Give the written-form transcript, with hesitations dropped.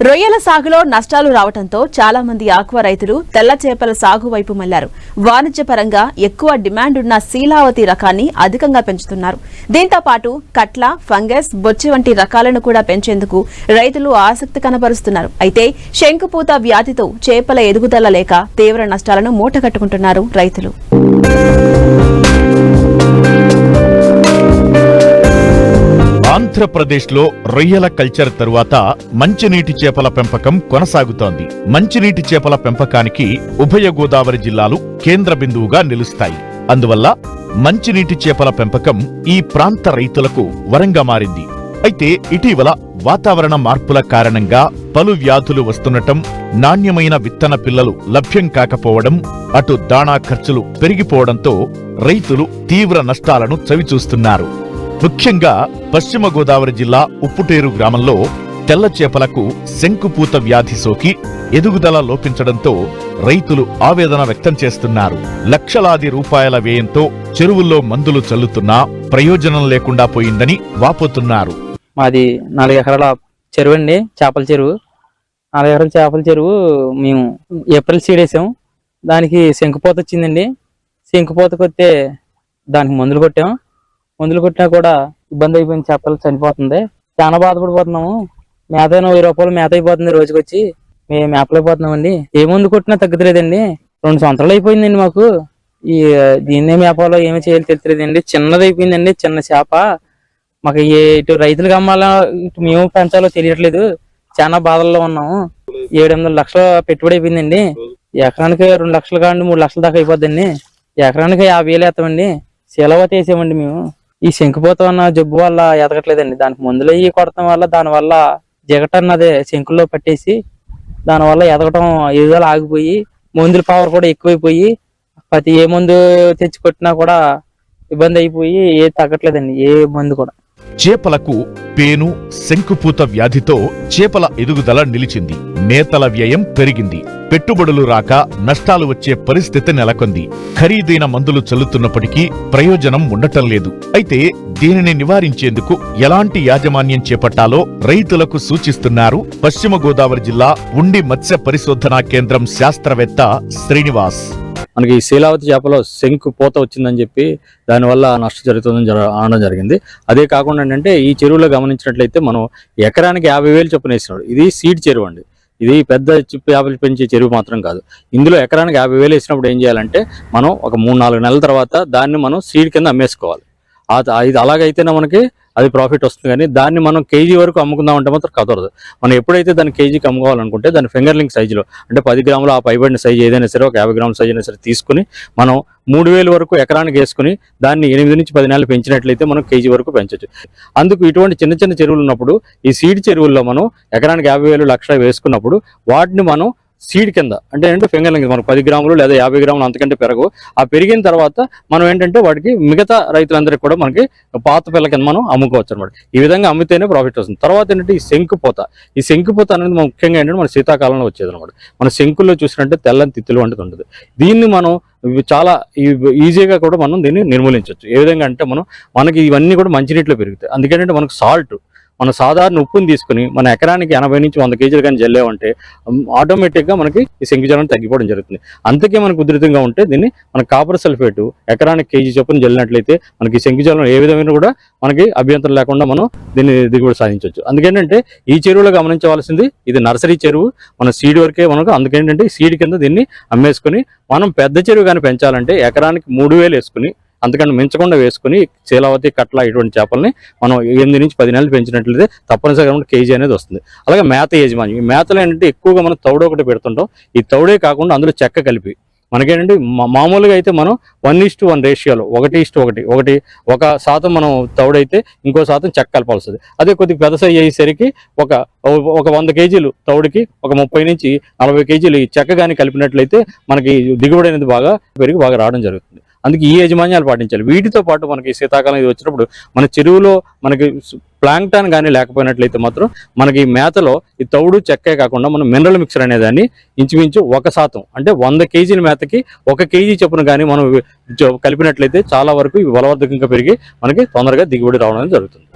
రొయ్యల సాగులో నష్టాలు రావడంతో చాలా మంది ఆక్వా రైతులు తెల్ల చేపల సాగు వైపు మళ్లారు. వాణిజ్యపరంగా ఎక్కువ డిమాండ్ ఉన్న శీలావతి రకాన్ని అధికంగా పెంచుతున్నారు. దీంతో పాటు కట్ల, ఫంగస్, బొచ్చె వంటి రకాలను కూడా పెంచేందుకు రైతులు ఆసక్తి కనబరుస్తున్నారు. అయితే శంకుపూత వ్యాధితో చేపల ఎదుగుదల లేక తీవ్ర నష్టాలను మూటగట్టుకుంటున్నారు రైతులు. ఆంధ్రప్రదేశ్లో రొయ్యల కల్చర్ తరువాత మంచినీటి చేపల పెంపకం కొనసాగుతోంది. మంచినీటి చేపల పెంపకానికి ఉభయ గోదావరి జిల్లాలు కేంద్ర బిందువుగా నిలుస్తాయి. అందువల్ల మంచినీటి చేపల పెంపకం ఈ ప్రాంత రైతులకు వరంగా మారింది. అయితే ఇటీవల వాతావరణ మార్పుల కారణంగా పలు వ్యాధులు వస్తుండటం, నాణ్యమైన విత్తన పిల్లలు లభ్యం కాకపోవడం, అటు దాణా ఖర్చులు పెరిగిపోవడంతో రైతులు తీవ్ర నష్టాలను చవిచూస్తున్నారు. ముఖ్యంగా పశ్చిమ గోదావరి జిల్లా ఉప్పుటేరు గ్రామంలో తెల్ల చేపలకు శంకుపూత వ్యాధి సోకి ఎదుగుదల లోపించడంతో రైతులు ఆవేదన వ్యక్తం చేస్తున్నారు. లక్షలాది రూపాయల వ్యయంతో చెరువుల్లో మందులు చల్లుతున్నా ప్రయోజనం లేకుండా పోయిందని వాపోతున్నారు. మాది 4 ఎకరాల చెరువు అండి, చేపల చెరువు. 4 ఎకరాల చేపల చెరువు మేము ఏప్రిల్ సీడ్ వేసాం. దానికి శంకుపూత వచ్చిందండి. శంకుపూతకు వస్తే దానికి మందులు కొట్టాం. మందులు కొట్టినా కూడా ఇబ్బంది అయిపోయింది. చేపలు చనిపోతుంది. చాలా బాధపడిపోతున్నాము. మేత 1000 రూపాయలు మేత అయిపోతుంది రోజుకి వచ్చి. మేము మేపలేకపోతున్నామండి. ఏ మందు కొట్టినా తగ్గట్లేదండి. 2 సంవత్సరాలు అయిపోయిందండి మాకు. ఈ దీన్నే మేపాలో ఏమి చేయాలి తెలియలేదండి. చిన్నది అయిపోయిందండి, చిన్న చేప. మాకు ఇటు రైతులకు అమ్మాలో ఇటు మేము పెంచాలో తెలియట్లేదు. చాలా బాధల్లో ఉన్నాము. 7-8 లక్షలు పెట్టుబడి అయిపోయిందండి. ఎకరానికి 2 లక్షల కాండి 3 లక్షల దాకా అయిపోద్దండి. ఎకరానికి 50,000 వేస్తామండి. శీలవతి వేసామండి మేము. ఈ శంకుపూత అన్న జబ్బు వల్ల ఎదగట్లేదండి. దానికి మందులు అయ్యి కొడటం వల్ల దానివల్ల జిగట అన్నదే శంకుల్లో పట్టేసి దానివల్ల ఎదగటం ఎదుగుదల ఆగిపోయి మందుల పవర్ కూడా ఎక్కువైపోయి ప్రతి ఏ మందు తెచ్చి కొట్టినా కూడా ఇబ్బంది అయిపోయి ఏ తగ్గట్లేదండి ఏ మందు కూడా. చేపలకు పేను, శంకుపూత వ్యాధితో చేపల ఎదుగుదల నిలిచింది. మేతల వ్యయం పెరిగింది. పెట్టుబడులు రాక నష్టాలు వచ్చే పరిస్థితి నెలకొంది. ఖరీదైన మందులు చల్లుతున్నప్పటికీ ప్రయోజనం ఉండటం లేదు. అయితే దీనిని నివారించేందుకు ఎలాంటి యాజమాన్యం చేపట్టాలో రైతులకు సూచిస్తున్నారు పశ్చిమ గోదావరి జిల్లా ఉండి మత్స్య పరిశోధనా కేంద్రం శాస్త్రవేత్త శ్రీనివాస్. మనకి శీలావతి చేపలో శంకుపూత వచ్చిందని చెప్పి దానివల్ల నష్టం జరుగుతుందని అనడం జరిగింది. అదే కాకుండా ఏంటంటే ఈ చెరువులో గమనించినట్లయితే మనం ఎకరానికి 50,000 చొప్పున వేసినాడు. ఇది సీడ్ చెరువు అండి. ఇది పెద్ద చేపలు పెంచే చెరువు మాత్రం కాదు. ఇందులో ఎకరానికి 50,000 వేసినప్పుడు ఏం చేయాలంటే మనం ఒక 3-4 నెలల తర్వాత దాన్ని మనం సీడ్ కింద అమ్మేసుకోవాలి. ఇది అలాగైతేనే మనకి అది ప్రాఫిట్ వస్తుంది. కానీ దాన్ని మనం కేజీ వరకు అమ్ముకుందాం అంటే మాత్రం కుదరదు. మనం ఎప్పుడైతే దాన్ని కేజీకి అమ్ముకోవాలనుకుంటే దాన్ని ఫింగర్లింగ్ సైజులో అంటే 10 గ్రాములు ఆ పైబడిన సైజు ఏదైనా సరే ఒక 50 గ్రాముల సైజు అయినా సరే తీసుకుని మనం 3,000 వరకు ఎకరానికి వేసుకుని దాన్ని 8 నుంచి 10 నెలలు పెంచినట్లయితే మనం కేజీ వరకు పెంచవచ్చు. అందుకు ఇటువంటి చిన్న చిన్న చెరువులు ఉన్నప్పుడు ఈ సీడ్ చెరువుల్లో మనం ఎకరానికి 50,000 లక్ష వేసుకున్నప్పుడు వాటిని మనం సీడ్ కింద అంటే ఏంటంటే ఫింగర్లింగ్ మనకు 10 గ్రాములు లేదా 50 గ్రాములు అంతకంటే పెరగవు. ఆ పెరిగిన తర్వాత మనం ఏంటంటే వాటికి మిగతా రైతులందరికీ కూడా మనకి పాత పిల్ల కింద మనం అమ్ముకోవచ్చు అనమాట. ఈ విధంగా అమ్మితేనే ప్రాఫిట్ వస్తుంది. తర్వాత ఏంటంటే ఈ శంకుపూత అనేది ముఖ్యంగా ఏంటంటే మన శీతాకాలంలో వచ్చేది అనమాట. మన శంకుల్లో చూసినట్టే తెల్లని తిత్తులు వంటిది ఉంటుంది. దీన్ని మనం చాలా ఈజీగా కూడా మనం దీన్ని నిర్మూలించవచ్చు. ఏ విధంగా అంటే మనకి ఇవన్నీ కూడా మంచినీటిలో పెరుగుతాయి. అందుకేంటంటే మనకు సాల్ట్ మన సాధారణ ఉప్పుని తీసుకుని మన ఎకరానికి 80 నుంచి 100 కేజీలు కానీ జల్లేమంటే ఆటోమేటిక్గా మనకి ఈ శంకుజలం తగ్గిపోవడం జరుగుతుంది. అంతకే మనకు ఉధృతంగా ఉంటే దీన్ని మన కాపర్ సల్ఫేటు ఎకరానికి కేజీ చొప్పున జల్లినట్లయితే మనకి శంకుజలం ఏ విధమైన కూడా మనకి అభ్యంతరం లేకుండా మనం దీన్ని దిగుబడి సాధించవచ్చు. అందుకేంటంటే ఈ చెరువులో గమనించవలసింది ఇది నర్సరీ చెరువు, మన సీడ్ వరకే మనకు. అందుకేంటంటే సీడ్ కింద దీన్ని అమ్మేసుకుని మనం పెద్ద చెరువు కానీ పెంచాలంటే ఎకరానికి 3,000 వేసుకుని అంతకంటే మించకుండా వేసుకుని శీలావతి, కట్ల ఇటువంటి చేపల్ని మనం 8 నుంచి 10 నెలలు పెంచినట్లయితే తప్పనిసరిగా కేజీ అనేది వస్తుంది. అలాగే మేత యజమాని, ఈ మేతలు ఏంటంటే ఎక్కువగా మనం తౌడు ఒకటి పెడుతుంటాం. ఈ తౌడే కాకుండా అందులో చెక్క కలిపి మనకేంటంటే మామూలుగా అయితే మనం 1:1 రేషియోలో 1:1 ఒక శాతం మనం తౌడైతే ఇంకో శాతం చెక్క కలపాల్సి వస్తుంది. అదే కొద్దిగా పెద్ద సైజ్ అయ్యేసరికి ఒక 100 కేజీలు తౌడుకి ఒక 30 నుంచి 40 కేజీలు ఈ చెక్క కానీ కలిపినట్లయితే మనకి దిగుబడి అనేది బాగా పెరిగి బాగా రావడం జరుగుతుంది. అందుకే ఈ యాజమాన్యాలు పాటించాలి. వీటితో పాటు మనకి శీతాకాలం ఇది వచ్చినప్పుడు మన చెరువులో మనకి ప్లాంక్టాన్ కానీ లేకపోయినట్లయితే మాత్రం మనకి మేతలో ఈ తౌడు చెక్కే కాకుండా మనం మినరల్ మిక్సర్ అనేదాన్ని ఇంచుమించు 1% అంటే 100 కేజీల మేతకి 1 కేజీ చొప్పున కానీ మనం కలిపినట్లయితే చాలా వరకు బలవర్ధకంగా పెరిగి మనకి తొందరగా దిగుబడి రావడం జరుగుతుంది.